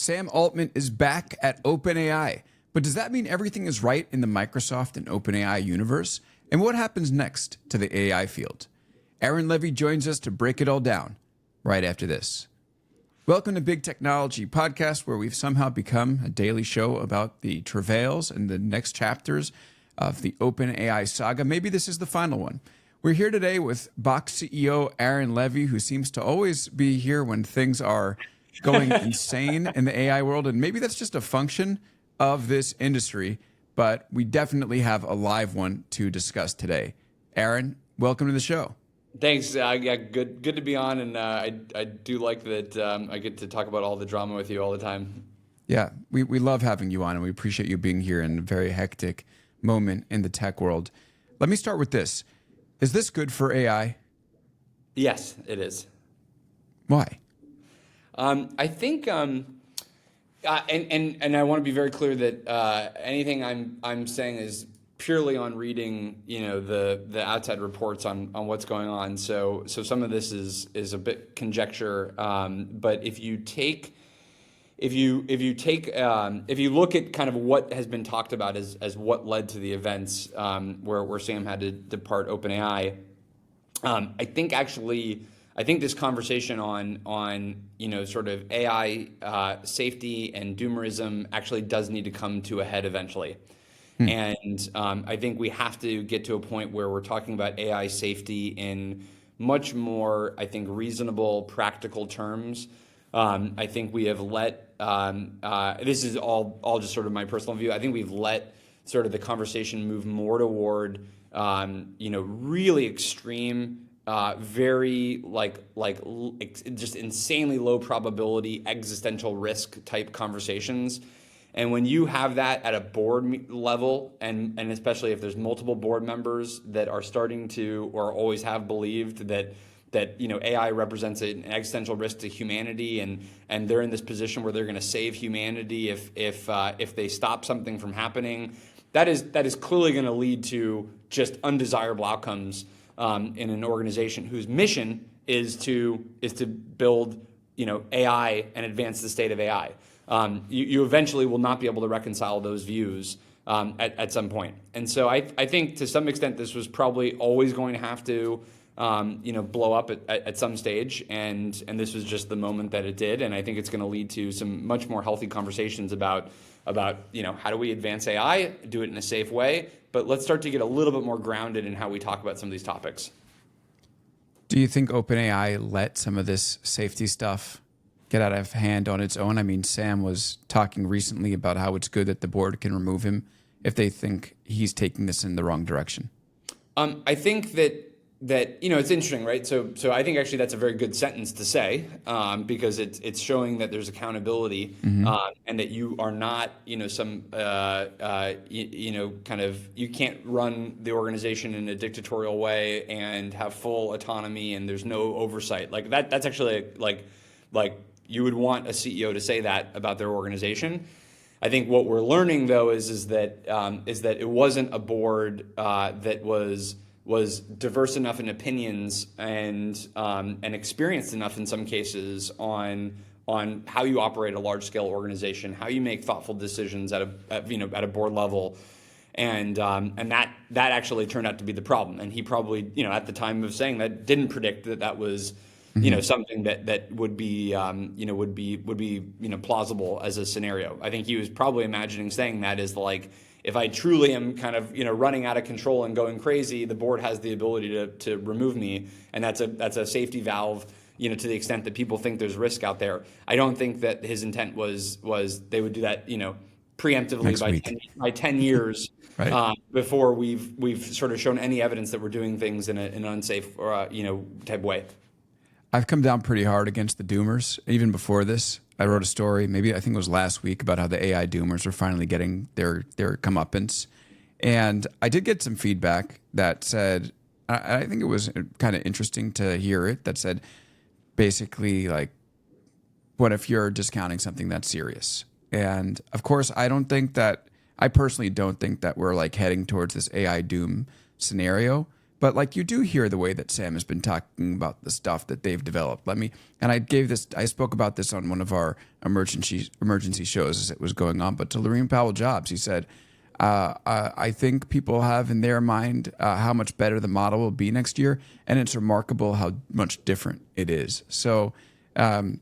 Sam Altman is back at OpenAI. But does that mean everything is right in the Microsoft and OpenAI universe? And what happens next to the AI field? Aaron Levie joins us to break it all down right after this. Welcome to Big Technology Podcast, where we've somehow become a daily show about the travails and the next chapters of the OpenAI saga. Maybe this is the final one. We're here today with Box CEO Aaron Levie, who seems to always be here when things are going insane in the AI world. And maybe that's just a function of this industry, but we definitely have a live one to discuss today. Aaron, welcome to the show. Thanks. Yeah, good to be on, and I do like that I get to talk about all the drama with you all the time. Yeah, we love having you on, and we appreciate you being here in a very hectic moment in the tech world. Let me start with this. Is this good for AI? Yes, it is. Why? I think, and I want to be very clear that anything I'm saying is purely on reading, the outside reports on what's going on. So some of this is a bit conjecture. But if you look at kind of what has been talked about as what led to the events where Sam had to depart OpenAI, I think this conversation on sort of AI safety and doomerism actually does need to come to a head eventually. And I think we have to get to a point where we're talking about AI safety in much more, I think, reasonable, practical terms. I think we have let, this is all just sort of my personal view, I think we've let sort of the conversation move more toward, really extreme, very just insanely low probability existential risk type conversations. And when you have that at a board level, and especially if there's multiple board members that are starting to or always have believed that AI represents an existential risk to humanity, and they're in this position where they're going to save humanity if they stop something from happening, that is clearly going to lead to just undesirable outcomes in an organization whose mission is to build AI and advance the state of AI. You eventually will not be able to reconcile those views at some point. And so I think to some extent this was probably always going to have to blow up at some stage, and this was just the moment that it did. And I think it's going to lead to some much more healthy conversations about how do we advance AI, do it in a safe way, but let's start to get a little bit more grounded in how we talk about some of these topics. Do you think OpenAI let some of this safety stuff get out of hand on its own? I mean, Sam was talking recently about how it's good that the board can remove him if they think he's taking this in the wrong direction. I think that it's interesting, right? So I think actually that's a very good sentence to say because it's showing that there's accountability and that you are not some you can't run the organization in a dictatorial way and have full autonomy and there's no oversight. Like that's actually like you would want a CEO to say that about their organization. I think what we're learning though is that it wasn't a board that was diverse enough in opinions and experienced enough in some cases on how you operate a large scale organization, how you make thoughtful decisions at a board level, and that actually turned out to be the problem. And he probably at the time of saying that didn't predict that was something that would be plausible as a scenario. I think he was probably imagining saying that is like, if I truly am kind of running out of control and going crazy, the board has the ability to remove me, and that's a safety valve. To the extent that people think there's risk out there. I don't think that his intent was they would do that preemptively by 10 years right. Before we've sort of shown any evidence that we're doing things in an unsafe type way. I've come down pretty hard against the doomers. Even before this, I wrote a story, maybe I think it was last week, about how the AI doomers are finally getting their comeuppance. And I did get some feedback that said, I think it was kind of interesting to hear it, that said, basically, like, what if you're discounting something that's serious? And of course, I personally don't think that we're like heading towards this AI doom scenario. But like you do hear the way that Sam has been talking about the stuff that they've developed. I spoke about this on one of our emergency shows as it was going on. But to Lorene Powell Jobs, he said, I think people have in their mind how much better the model will be next year, and it's remarkable how much different it is. So I'm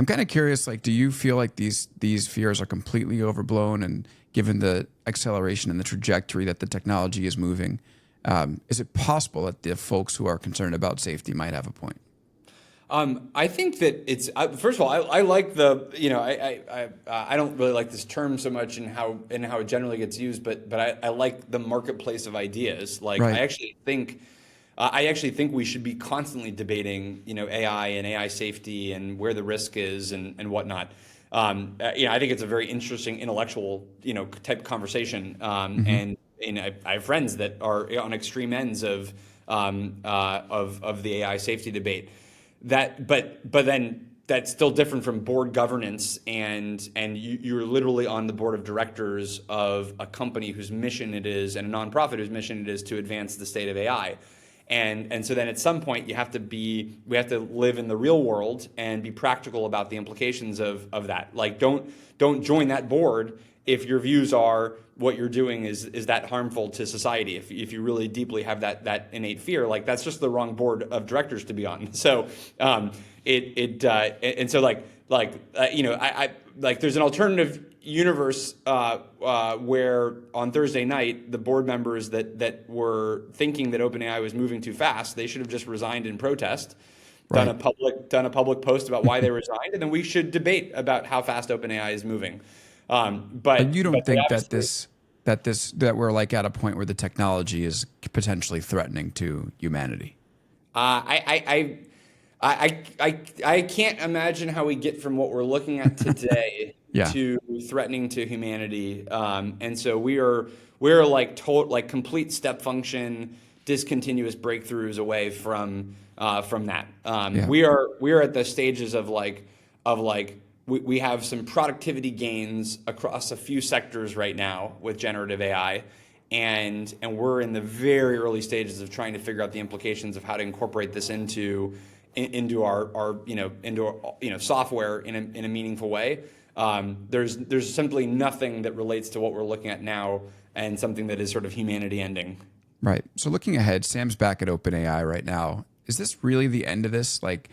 kind of curious, like, do you feel like these fears are completely overblown, and given the acceleration and the trajectory that the technology is moving, is it possible that the folks who are concerned about safety might have a point? I think that it's first of all, I like the I don't really like this term so much and how it generally gets used, but I like the marketplace of ideas. Like Right. I actually think we should be constantly debating AI and AI safety and where the risk is and whatnot. I think it's a very interesting intellectual type conversation. And I have friends that are on extreme ends of the AI safety debate. But then that's still different from board governance, and you're literally on the board of directors of a company whose mission it is, and a nonprofit whose mission it is to advance the state of AI. And so then at some point we have to live in the real world and be practical about the implications of that. Like don't join that board if your views are what you're doing is that harmful to society. If you really deeply have that innate fear, like that's just the wrong board of directors to be on. So I there's an alternative universe where on Thursday night the board members that were thinking that OpenAI was moving too fast, they should have just resigned in protest. Right. Done a public post about why they resigned, and then we should debate about how fast OpenAI is moving. But you don't think that we're like at a point where the technology is potentially threatening to humanity? I can't imagine how we get from what we're looking at today to threatening to humanity. And so we're like complete step function, discontinuous breakthroughs away from that. We are at the stages of we have some productivity gains across a few sectors right now with generative AI, and we're in the very early stages of trying to figure out the implications of how to incorporate this into our software in a meaningful way. There's simply nothing that relates to what we're looking at now and something that is sort of humanity ending. Right. So looking ahead, Sam's back at OpenAI right now. Is this really the end of this? Like,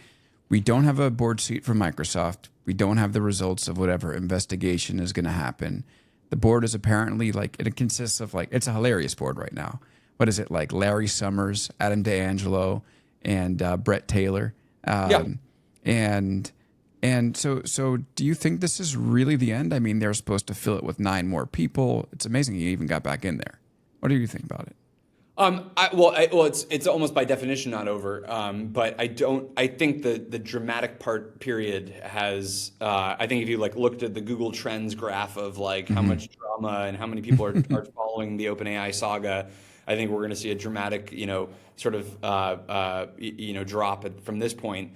we don't have a board seat from Microsoft. We don't have the results of whatever investigation is going to happen. The board is apparently it consists of it's a hilarious board right now. What is it, like Larry Summers, Adam D'Angelo, and Brett Taylor? And so do you think this is really the end? I mean, they're supposed to fill it with 9 more people. It's amazing he even got back in there. What do you think about it? It's almost by definition not over. But I think the dramatic period has. I think if you looked at the Google Trends graph of how much drama and how many people are following the OpenAI saga, I think we're going to see a dramatic, drop from this point.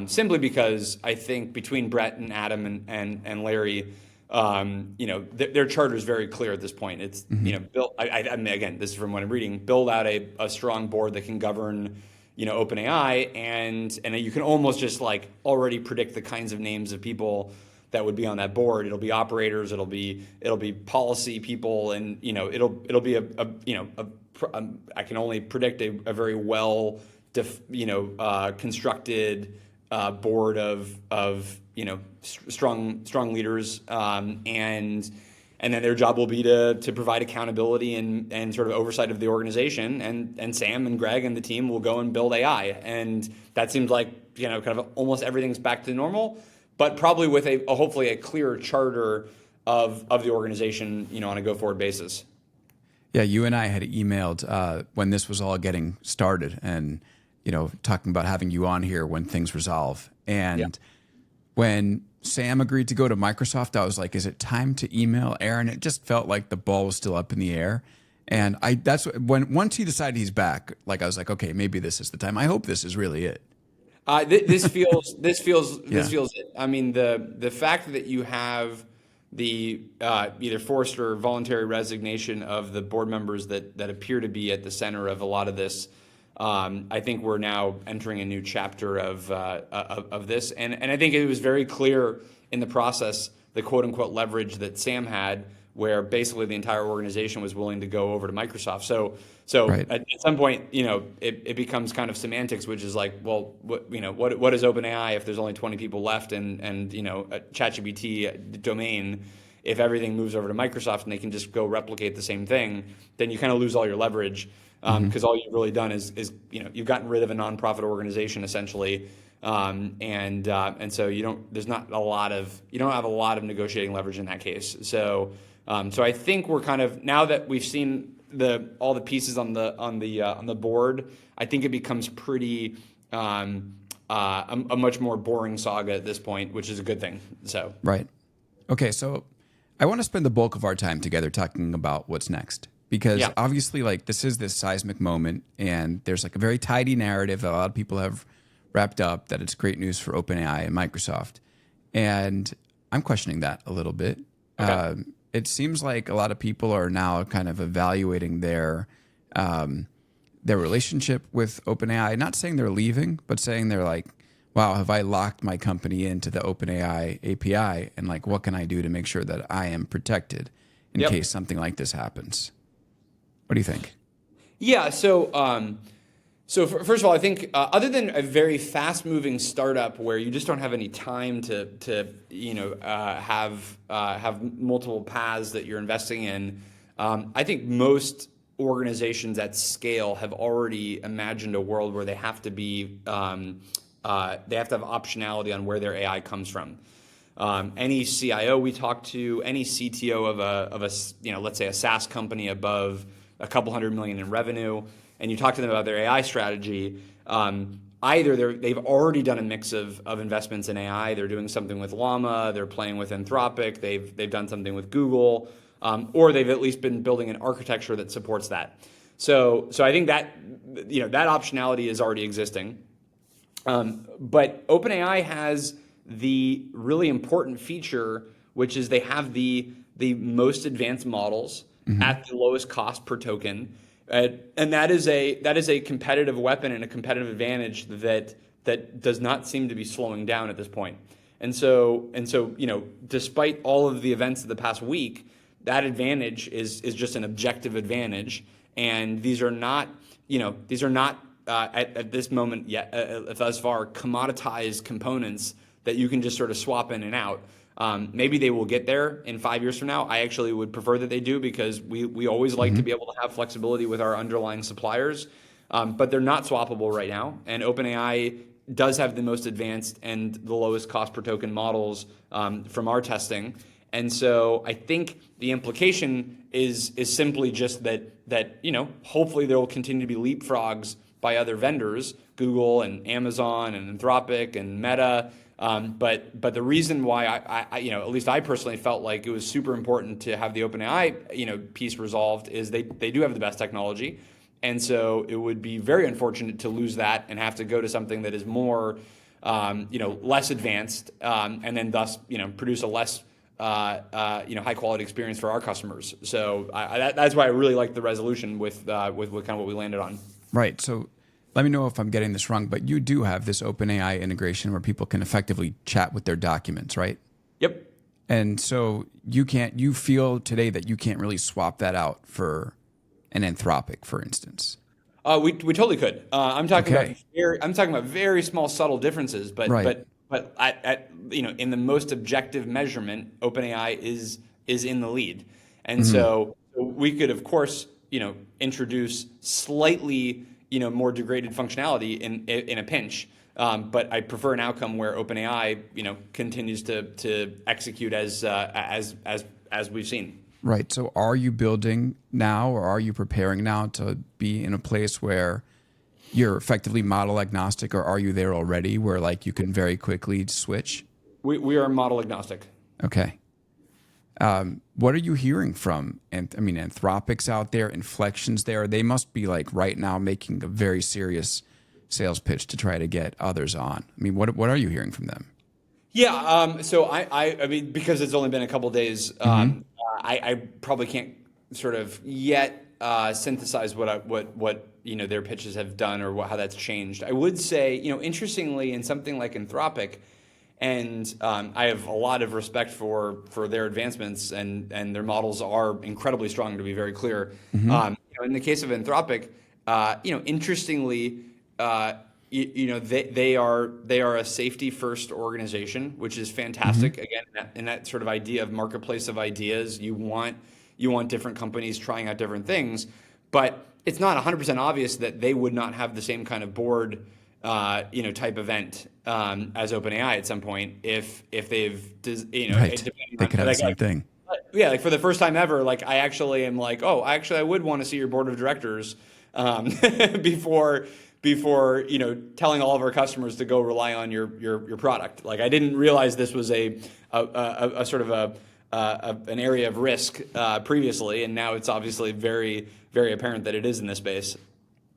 Simply because I think between Brett and Adam and Larry. Their charter is very clear at this point. It's build. I mean, again, this is from what I'm reading. Build out a strong board that can govern, OpenAI, and you can almost just already predict the kinds of names of people that would be on that board. It'll be operators. It'll be policy people, and it'll be I can only predict a very well constructed board of strong leaders, and then their job will be to provide accountability and sort of oversight of the organization, and Sam and Greg and the team will go and build AI, and that seems like kind of almost everything's back to normal, but probably with hopefully a clearer charter of the organization on a go forward basis. Yeah, you and I had emailed when this was all getting started, and talking about having you on here when things resolve. And when Sam agreed to go to Microsoft, I was like, is it time to email Aaron? It just felt like the ball was still up in the air. And once he decided he's back, I was like, okay, maybe this is the time. I hope this is really it. This feels it. I mean, the fact that you have the either forced or voluntary resignation of the board members that appear to be at the center of a lot of this I think we're now entering a new chapter of this, and I think it was very clear in the process the quote unquote leverage that Sam had, where basically the entire organization was willing to go over to Microsoft. So Right. at some point, it becomes kind of semantics, which is like, well, what is OpenAI if there's only 20 people left and a ChatGPT domain? If everything moves over to Microsoft and they can just go replicate the same thing, then you kind of lose all your leverage, because all you've really done is you've gotten rid of a nonprofit organization essentially, and so you don't have a lot of negotiating leverage in that case. So I think we're kind of, now that we've seen all the pieces on the board, I think it becomes pretty a much more boring saga at this point, which is a good thing. So Right. Okay, so I want to spend the bulk of our time together talking about what's next, because Yeah. obviously, like, this is this seismic moment, and there's like a very tidy narrative that a lot of people have wrapped up that it's great news for OpenAI and Microsoft, and I'm questioning that a little bit. Okay. It seems like a lot of people are now kind of evaluating their relationship with OpenAI. Not saying they're leaving, but saying they're like, wow, have I locked my company into the OpenAI API? And like, what can I do to make sure that I am protected in Yep. case something like this happens? What do you think? Yeah. First of all, I think other than a very fast-moving startup where you just don't have any time to have multiple paths that you're investing in, I think most organizations at scale have already imagined a world where they have to have optionality on where their AI comes from. Any CIO we talk to, any CTO of a let's say a SaaS company above a couple $100 million in revenue, and you talk to them about their AI strategy, either they've already done a mix of investments in AI. They're doing something with Llama, they're playing with Anthropic, they've done something with Google, or they've at least been building an architecture that supports that. So I think that that optionality is already existing. But OpenAI has the really important feature, which is they have the most advanced models at the lowest cost per token, and that is a competitive weapon and a competitive advantage that does not seem to be slowing down at this point. And so despite all of the events of the past week, that advantage is just an objective advantage, and these are not at this moment yet, thus far, commoditized components that you can just sort of swap in and out. Maybe they will get there in 5 years from now. I actually would prefer that they do, because we always like to be able to have flexibility with our underlying suppliers, but they're not swappable right now. And OpenAI does have the most advanced and the lowest cost per token models from our testing. And so I think the implication is simply just that hopefully there will continue to be leapfrogs by other vendors, Google and Amazon and Anthropic and Meta. But the reason why I at least I personally felt like it was super important to have the OpenAI piece resolved is they do have the best technology, and so it would be very unfortunate to lose that and have to go to something that is more less advanced, and then thus produce a less high quality experience for our customers. So that's why I really like the resolution with kind of what we landed on. Right. So let me know if I'm getting this wrong, but you do have this OpenAI integration where people can effectively chat with their documents, right? Yep. And so you feel today that you can't really swap that out for an Anthropic, for instance. We totally could. I'm talking Okay. about very small subtle differences, but Right. but at in the most objective measurement, OpenAI is in the lead, and so we could of course introduce slightly more degraded functionality in a pinch, but I prefer an outcome where OpenAI continues to execute as we've seen. Right. So are you building now, or are you preparing now to be in a place where you're effectively model agnostic, or are you there already where like you can very quickly switch? We are model agnostic. Okay. What are you hearing from, Anthropic's out there, Inflections there? They must be like right now making a very serious sales pitch to try to get others on. I mean, what are you hearing from them? Yeah. So I mean, because it's only been a couple days, I probably can't sort of yet synthesize what their pitches have done or how that's changed. I would say, interestingly, in something like Anthropic, and I have a lot of respect for their advancements, and their models are incredibly strong, to be very clear. In the case of Anthropic, interestingly, they are a safety first organization, which is fantastic. Again, in that sort of idea of marketplace of ideas, you want different companies trying out different things, but it's not 100% obvious that they would not have the same kind of board type event as OpenAI at some point if they've right. They could have the same thing. Yeah, like for the first time ever, like I actually am like, oh, actually I would want to see your board of directors before telling all of our customers to go rely on your product. Like I didn't realize this was a sort of an area of risk previously, and now it's obviously very, very apparent that it is in this space.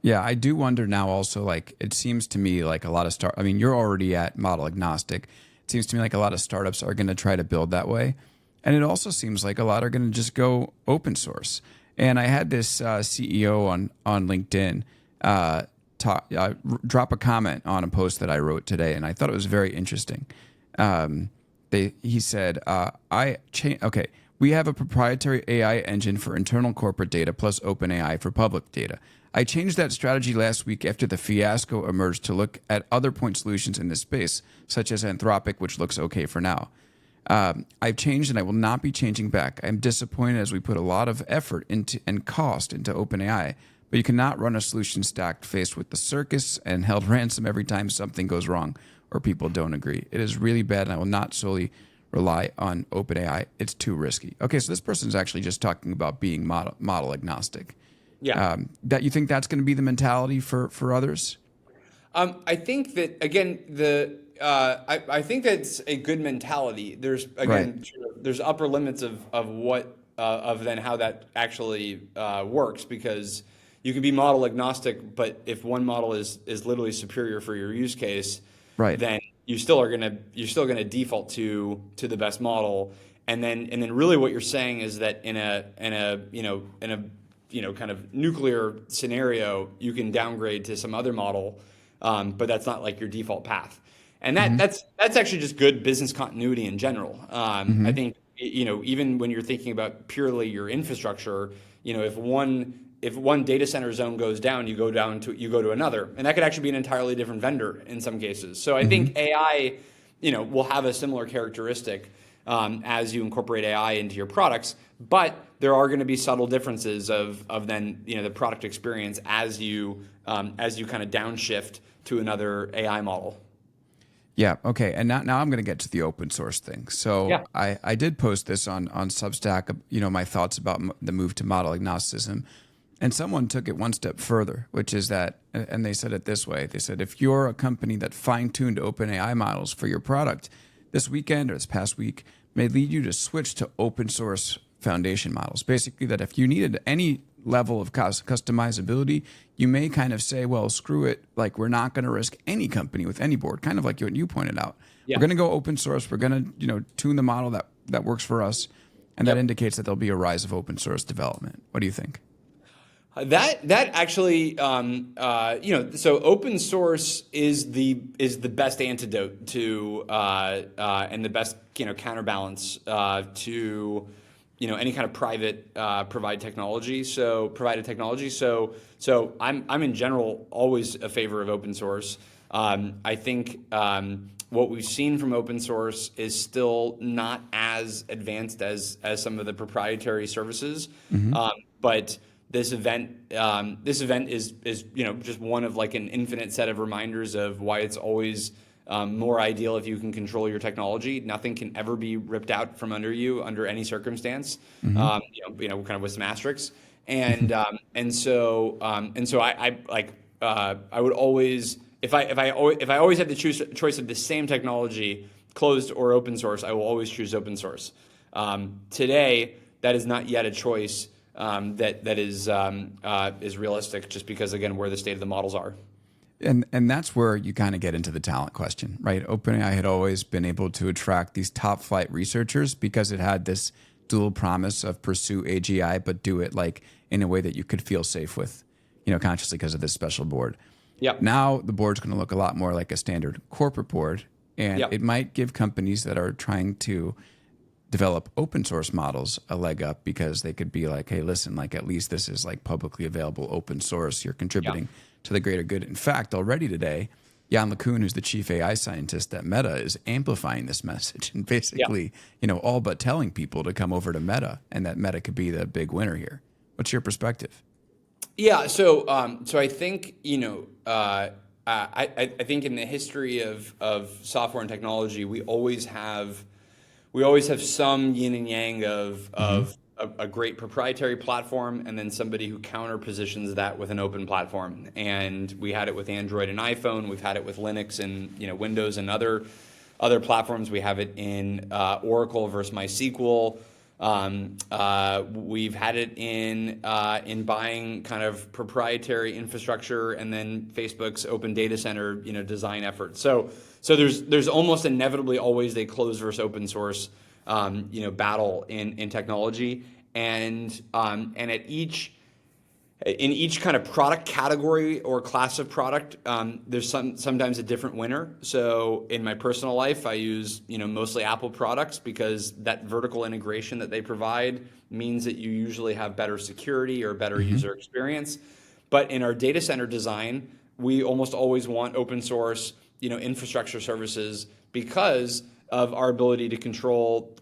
Yeah, I do wonder now also, like, it seems to me like a lot of you're already at model agnostic. It seems to me like a lot of startups are going to try to build that way. And it also seems like a lot are going to just go open source. And I had this CEO on LinkedIn drop a comment on a post that I wrote today, and I thought it was very interesting. He said, okay, we have a proprietary AI engine for internal corporate data plus OpenAI for public data. I changed that strategy last week after the fiasco emerged to look at other point solutions in this space, such as Anthropic, which looks okay for now. I've changed and I will not be changing back. I'm disappointed as we put a lot of effort and cost into OpenAI, but you cannot run a solution stack faced with the circus and held ransom every time something goes wrong or people don't agree. It is really bad, and I will not solely rely on OpenAI. It's too risky. Okay, so this person is actually just talking about being model agnostic. Yeah. That you think that's going to be the mentality for others? I think that, again, I think that's a good mentality. There's, again, there's upper limits of what of then how that actually works, because you can be model agnostic, but if one model is literally superior for your use case, then you're still gonna default to the best model, and then really what you're saying is that in a kind of nuclear scenario, you can downgrade to some other model, but that's not like your default path. And that's actually just good business continuity in general. I think even when you're thinking about purely your infrastructure, if one data center zone goes down, you go to another, and that could actually be an entirely different vendor in some cases. So I think AI, will have a similar characteristic as you incorporate AI into your products, but there are going to be subtle differences of then the product experience as you kind of downshift to another AI model. Yeah. Okay. And now I'm going to get to the open source thing. So yeah. I did post this on Substack, my thoughts about the move to model agnosticism. And someone took it one step further, which is that, and they said it this way. They said, if you're a company that fine-tuned OpenAI models for your product, this weekend or this past week may lead you to switch to open source foundation models. Basically, that if you needed any level of customizability, you may kind of say, well, screw it. Like, we're not going to risk any company with any board, kind of like what you pointed out. Yeah. We're going to go open source. We're going to, tune the model that works for us. And that indicates that there'll be a rise of open source development. What do you think? That actually, so open source is the best antidote to and the best counterbalance to any kind of private provided technology. So I'm in general always a favor of open source. I think what we've seen from open source is still not as advanced as some of the proprietary services, but this event is just one of like an infinite set of reminders of why it's always more ideal if you can control your technology. Nothing can ever be ripped out from under you under any circumstance. Kind of with some asterisks. And so I would always, if I always had the choice of the same technology, closed or open source, I will always choose open source. Today, that is not yet a choice that is realistic, just because, again, where the state of the models are. And that's where you kind of get into the talent question, right? OpenAI had always been able to attract these top flight researchers because it had this dual promise of pursue AGI, but do it like in a way that you could feel safe with. consciously because of this special board. Yep. Now the board's going to look a lot more like a standard corporate board, and Yep. it might give companies that are trying to develop open source models a leg up, because they could be like, hey, listen, like at least this is like publicly available open source. You're contributing to the greater good. In fact, already today, Jan LeCun, who's the chief AI scientist at Meta, is amplifying this message and basically, all but telling people to come over to Meta, and that Meta could be the big winner here. What's your perspective? Yeah. So I think, I think in the history of software and technology, we always have some yin and yang of a great proprietary platform, and then somebody who counter positions that with an open platform. And we had it with Android and iPhone. We've had it with Linux and Windows and other platforms. We have it in Oracle versus MySQL. We've had it in buying kind of proprietary infrastructure, and then Facebook's open data center design effort. So there's almost inevitably always a closed versus open source battle in technology, and at each kind of product category or class of product, there's sometimes a different winner. So in my personal life, I use mostly Apple products, because that vertical integration that they provide means that you usually have better security or better user experience. But in our data center design, we almost always want open source infrastructure services, because of our ability to control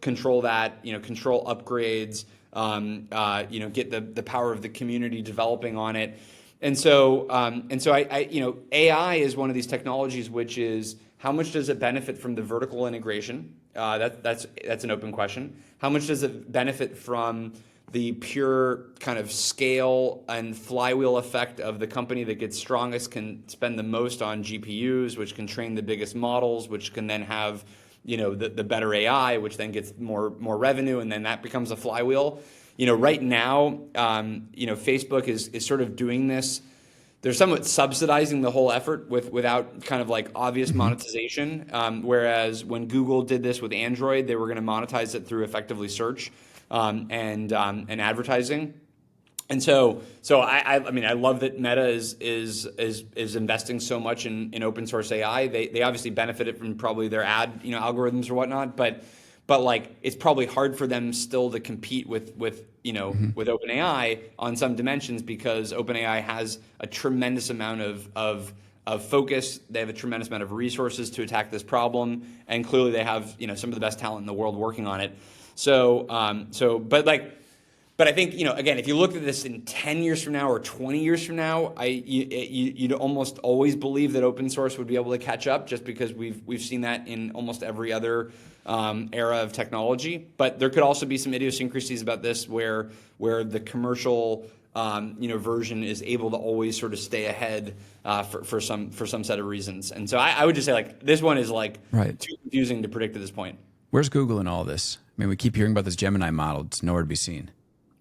that, control upgrades, get the power of the community developing on it. And so I AI is one of these technologies, which is, how much does it benefit from the vertical integration? That's an open question. How much does it benefit from the pure kind of scale and flywheel effect of the company that gets strongest can spend the most on GPUs, which can train the biggest models, which can then have the better AI, which then gets more revenue, and then that becomes a flywheel. Right now, Facebook is sort of doing this. They're somewhat subsidizing the whole effort without kind of like obvious monetization. Whereas when Google did this with Android, they were going to monetize it through effectively search and advertising. And so I mean, I love that Meta is investing so much in open source AI. They obviously benefited from probably their ad algorithms or whatnot, but like it's probably hard for them still to compete with OpenAI on some dimensions, because OpenAI has a tremendous amount of focus. They have a tremendous amount of resources to attack this problem, and clearly they have some of the best talent in the world working on it. But I think, again, if you look at this in 10 years from now or 20 years from now, you'd almost always believe that open source would be able to catch up, just because we've seen that in almost every other era of technology. But there could also be some idiosyncrasies about this where the commercial version is able to always sort of stay ahead for some set of reasons. And so I would just say, like, this one is like too confusing to predict at this point. Where's Google in all this? I mean, we keep hearing about this Gemini model. It's nowhere to be seen.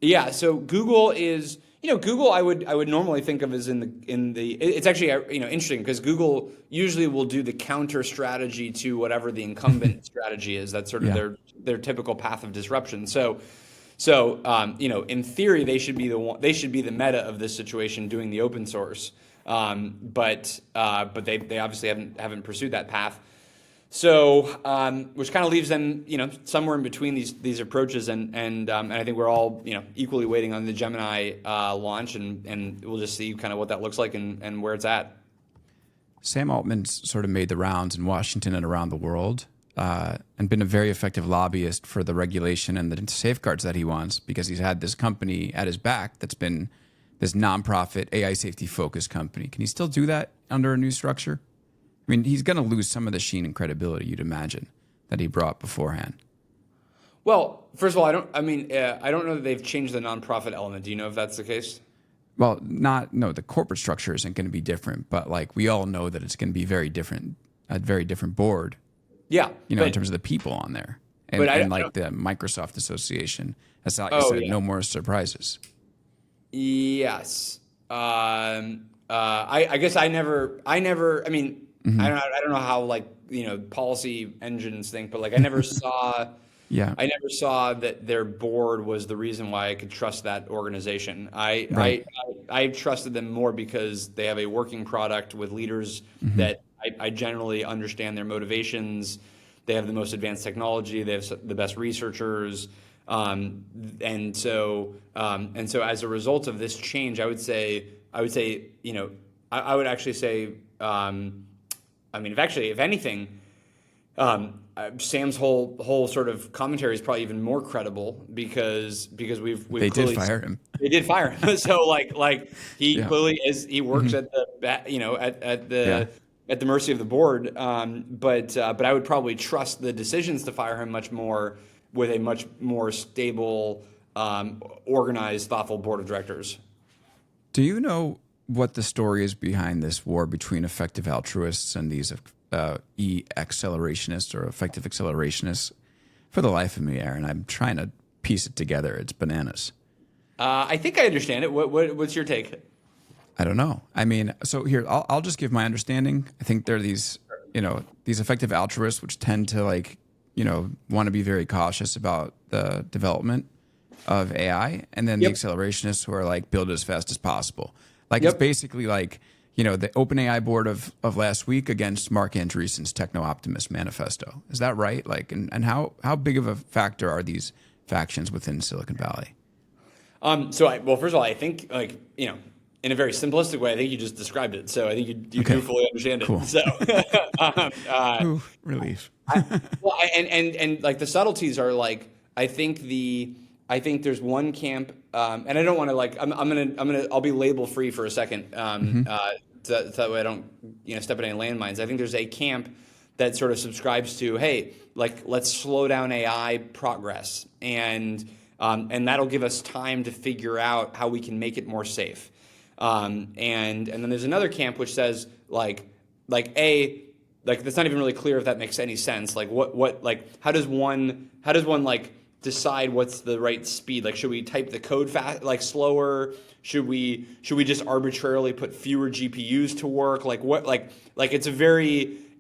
Yeah, so Google is, Google I would normally think of as in the it's actually interesting, because Google usually will do the counter strategy to whatever the incumbent strategy is. That's sort of their typical path of disruption. So in theory they should be the Meta of this situation, doing the open source. But they obviously haven't pursued that path. So, which kind of leaves them, somewhere in between these approaches, and I think we're all, equally waiting on the Gemini launch, and we'll just see kind of what that looks like and where it's at. Sam Altman's sort of made the rounds in Washington and around the world, and been a very effective lobbyist for the regulation and the safeguards that he wants, because he's had this company at his back that's been this nonprofit AI safety focused company. Can he still do that under a new structure? I mean, he's going to lose some of the sheen and credibility, you'd imagine, that he brought beforehand. Well, first of all, I don't know that they've changed the nonprofit element. Do you know if that's the case? Well, the corporate structure isn't going to be different, but like we all know that it's going to be very different, a very different board. Yeah. In terms of the people on there. And like the Microsoft Association. That's not, you said, no more surprises. Yes. I guess I never, I mean, I don't know how, like, policy engines think, but like I never saw Yeah. I never saw that their board was the reason why I could trust that organization. Right. I trusted them more because they have a working product with leaders Mm-hmm. that I generally understand their motivations. They have the most advanced technology. They have the best researchers. Um, and so as a result of this change, I would say, I would actually say, if anything, Sam's whole sort of commentary is probably even more credible because we've They did clearly fire him. they did fire him. So like he Yeah. clearly he works Mm-hmm. at at Yeah. the mercy of the board. But I would probably trust the decisions to fire him much more with a much more stable, organized, thoughtful board of directors. Do you know what the story is behind this war between effective altruists and these accelerationists or effective accelerationists? For the life of me, Aaron, I'm trying to piece it together. It's bananas. I think I understand it. What's your take? I don't know. I mean, so here, I'll just give my understanding. I think there are these, these effective altruists which tend to want to be very cautious about the development of AI, and then the accelerationists who are like build it as fast as possible. Like it's basically like, the OpenAI board of last week against Mark Andreessen's techno-optimist manifesto. Is that right? Like, and how big of a factor are these factions within Silicon Valley? Well, first of all, I think in a very simplistic way, I think you just described it. So I think you do fully understand it. Cool. So, Ooh, relief. and like the subtleties are like I think there's one camp, and I don't want to I'll be label free for a second, so that way I don't step in any landmines. I think there's a camp that sort of subscribes to, hey, like let's slow down AI progress, and that'll give us time to figure out how we can make it more safe. And then there's another camp which says like that's not even really clear if that makes any sense. Like how does one decide what's the right speed? Like should we type the code slower? Should we just arbitrarily put fewer GPUs to work?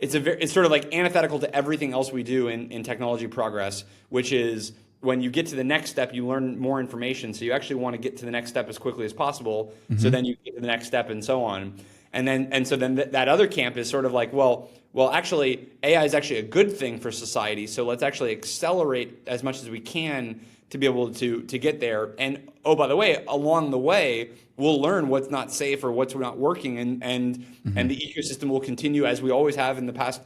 It's sort of like antithetical to everything else we do in technology progress, which is when you get to the next step, you learn more information. So you actually want to get to the next step as quickly as possible. So then you get to the next step and so on. So then that other camp is sort of like, well, actually, AI is actually a good thing for society. So let's actually accelerate as much as we can to be able to get there. And oh, by the way, along the way, we'll learn what's not safe or what's not working, and the ecosystem will continue as we always have in the past.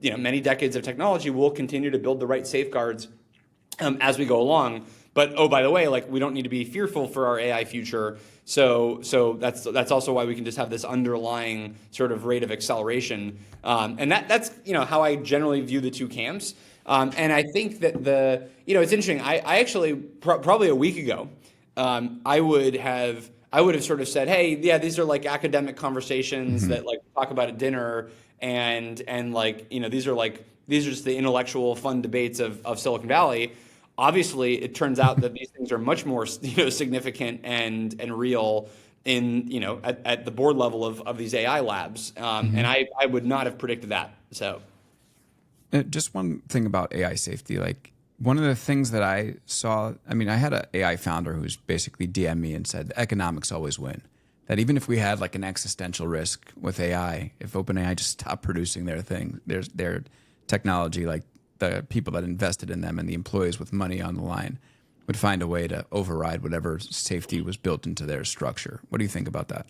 Many decades of technology. We'll continue to build the right safeguards as we go along. But oh, by the way, like we don't need to be fearful for our AI future. So that's also why we can just have this underlying sort of rate of acceleration. And that's how I generally view the two camps. And I think that it's interesting. I actually probably a week ago, I would have sort of said, hey, yeah, these are like academic conversations that like talk about at dinner, and these are just the intellectual fun debates of Silicon Valley. Obviously, it turns out that these things are much more significant and real in at the board level of these AI labs, and I would not have predicted that. So, just one thing about AI safety, like one of the things that I saw, I mean, I had an AI founder who's basically DM'd me and said the economics always win. That even if we had like an existential risk with AI, if OpenAI just stopped producing their thing, their technology, like the people that invested in them and the employees with money on the line would find a way to override whatever safety was built into their structure. What do you think about that?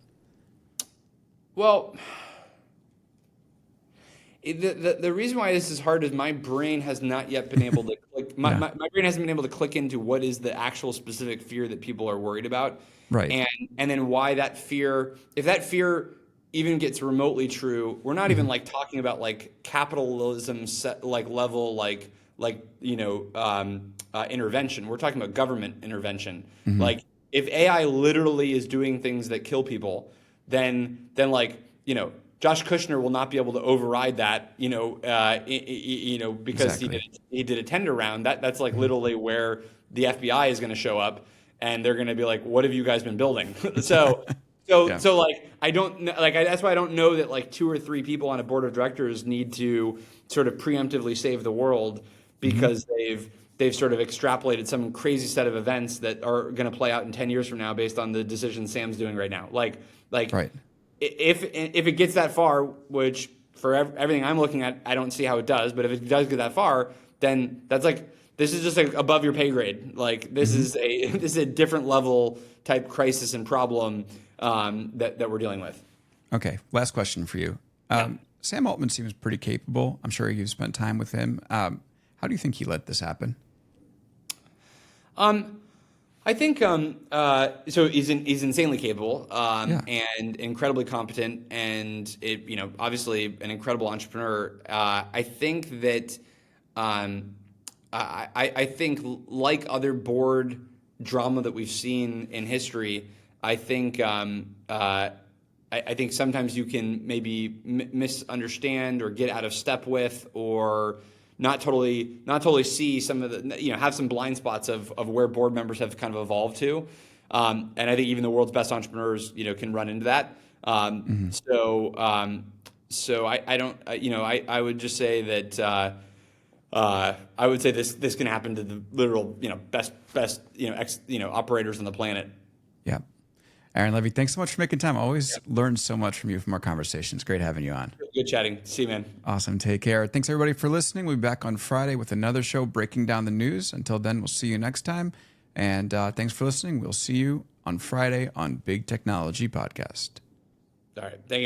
Well, the reason why this is hard is my brain has not yet been able to click. My brain hasn't been able to click into what is the actual specific fear that people are worried about, right? And then why that fear, if that fear even gets remotely true, we're not even like talking about like capitalism level intervention. We're talking about government intervention. Like if AI literally is doing things that kill people, then Josh Kushner will not be able to override that, because he did a tender round. That's like literally where the FBI is going to show up, and they're going to be like, "What have you guys been building?" So like I don't know, that's why I don't know that like 2 or 3 people on a board of directors need to sort of preemptively save the world, because they've sort of extrapolated some crazy set of events that are going to play out in 10 years from now based on the decisions Sam's doing right now. Like Right. if it gets that far, which for everything I'm looking at, I don't see how it does. But if it does get that far, then that's like, this is just like above your pay grade. Like this is a different level type crisis and problem that we're dealing with. Okay. Last question for you. Sam Altman seems pretty capable. I'm sure you've spent time with him. How do you think he let this happen? I think so. He's insanely capable and incredibly competent, and obviously an incredible entrepreneur. I think that I think like other board drama that we've seen in history, I think I think sometimes you can maybe misunderstand or get out of step with, or not totally see some of the, have some blind spots of where board members have kind of evolved to. And I think even the world's best entrepreneurs, can run into that. So I don't, I would just say that, I would say this can happen to the literal, best, operators on the planet. Yeah. Aaron Levie, thanks so much for making time. I always learn so much from you from our conversations. Great having you on. Good chatting. See you, man. Awesome. Take care. Thanks, everybody, for listening. We'll be back on Friday with another show breaking down the news. Until then, we'll see you next time. And thanks for listening. We'll see you on Friday on Big Technology Podcast. All right. Thank you.